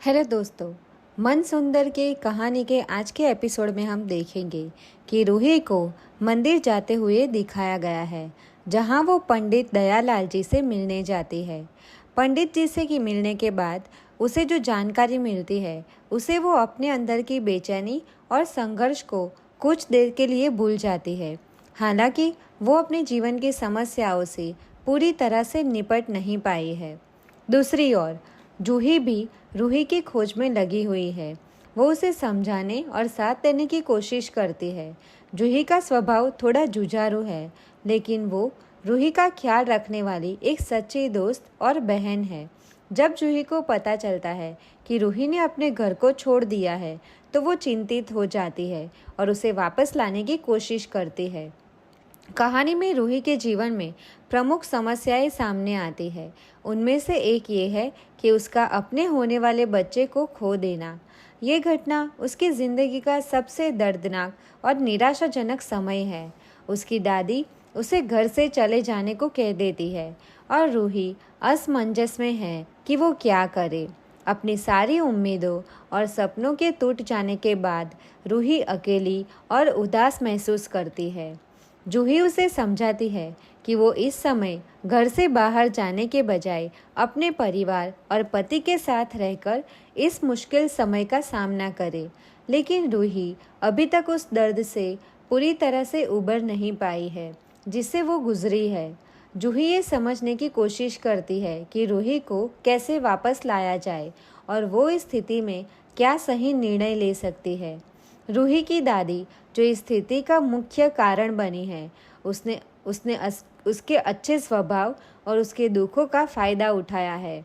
Hello दोस्तों, मन सुंदर के कहानी के आज के एपिसोड में हम देखेंगे कि रूही को मंदिर जाते हुए दिखाया गया है, जहां वो पंडित दयालाल जी से मिलने जाती है। पंडित जी से मिलने के बाद उसे जो जानकारी मिलती है, उसे वो अपने अंदर की बेचैनी और संघर्ष को कुछ देर के लिए भूल जाती है। हालांकि वो अपने जीवन की समस्याओं से पूरी तरह से निपट नहीं पाई है। दूसरी ओर जूही भी रूही की खोज में लगी हुई है। वो उसे समझाने और साथ देने की कोशिश करती है। जूही का स्वभाव थोड़ा जुझारू है, लेकिन वो रूही का ख्याल रखने वाली एक सच्ची दोस्त और बहन है। जब जूही को पता चलता है कि रूही ने अपने घर को छोड़ दिया है, तो वो चिंतित हो जाती है और उसे वापस लाने की कोशिश करती है। कहानी में रूही के जीवन में प्रमुख समस्याएं सामने आती है। उनमें से एक ये है कि उसका अपने होने वाले बच्चे को खो देना। ये घटना उसकी ज़िंदगी का सबसे दर्दनाक और निराशाजनक समय है। उसकी दादी उसे घर से चले जाने को कह देती है और रूही असमंजस में है कि वो क्या करे। अपनी सारी उम्मीदों और सपनों के टूट जाने के बाद रूही अकेली और उदास महसूस करती है। जूही उसे समझाती है कि वो इस समय घर से बाहर जाने के बजाय अपने परिवार और पति के साथ रहकर इस मुश्किल समय का सामना करे, लेकिन रूही अभी तक उस दर्द से पूरी तरह से उबर नहीं पाई है जिससे वो गुजरी है। जूही ये समझने की कोशिश करती है कि रूही को कैसे वापस लाया जाए और वो इस स्थिति में क्या सही निर्णय ले सकती है। रूही की दादी जो इस स्थिति का मुख्य कारण बनी है, उसने उसने उसके अच्छे स्वभाव और उसके दुखों का फ़ायदा उठाया है।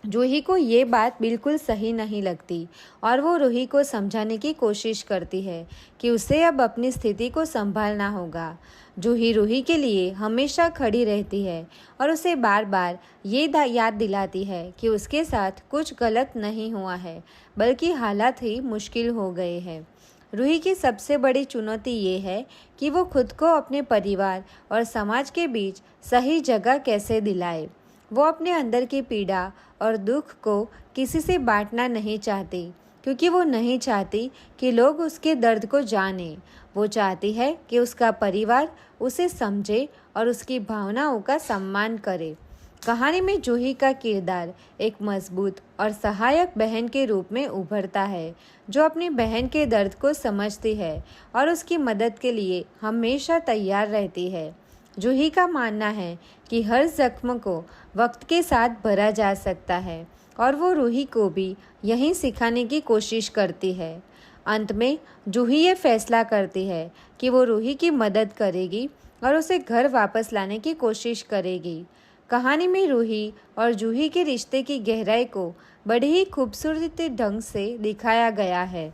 जूही को ये बात बिल्कुल सही नहीं लगती और वो रूही को समझाने की कोशिश करती है कि उसे अब अपनी स्थिति को संभालना होगा। जूही रूही के लिए हमेशा खड़ी रहती है और उसे बार बार ये याद दिलाती है कि उसके साथ कुछ गलत नहीं हुआ है, बल्कि हालात ही मुश्किल हो गए हैं। रूही की सबसे बड़ी चुनौती ये है कि वो खुद को अपने परिवार और समाज के बीच सही जगह कैसे दिलाए। वो अपने अंदर की पीड़ा और दुख को किसी से बांटना नहीं चाहती, क्योंकि वो नहीं चाहती कि लोग उसके दर्द को जानें। वो चाहती है कि उसका परिवार उसे समझे और उसकी भावनाओं का सम्मान करे। कहानी में जूही का किरदार एक मजबूत और सहायक बहन के रूप में उभरता है, जो अपनी बहन के दर्द को समझती है और उसकी मदद के लिए हमेशा तैयार रहती है। जूही का मानना है कि हर जख्म को वक्त के साथ भरा जा सकता है और वो रूही को भी यही सिखाने की कोशिश करती है। अंत में जूही ये फैसला करती है कि वो रूही की मदद करेगी और उसे घर वापस लाने की कोशिश करेगी। कहानी में रूही और जूही के रिश्ते की गहराई को बड़ी ही खूबसूरती ढंग से दिखाया गया है।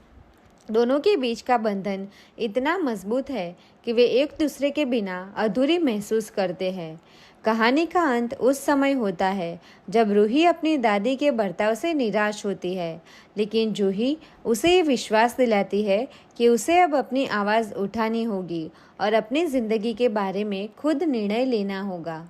दोनों के बीच का बंधन इतना मजबूत है कि वे एक दूसरे के बिना अधूरी महसूस करते हैं। कहानी का अंत उस समय होता है जब रूही अपनी दादी के बर्ताव से निराश होती है, लेकिन जूही उसे ये विश्वास दिलाती है कि उसे अब अपनी आवाज़ उठानी होगी और अपनी ज़िंदगी के बारे में खुद निर्णय लेना होगा।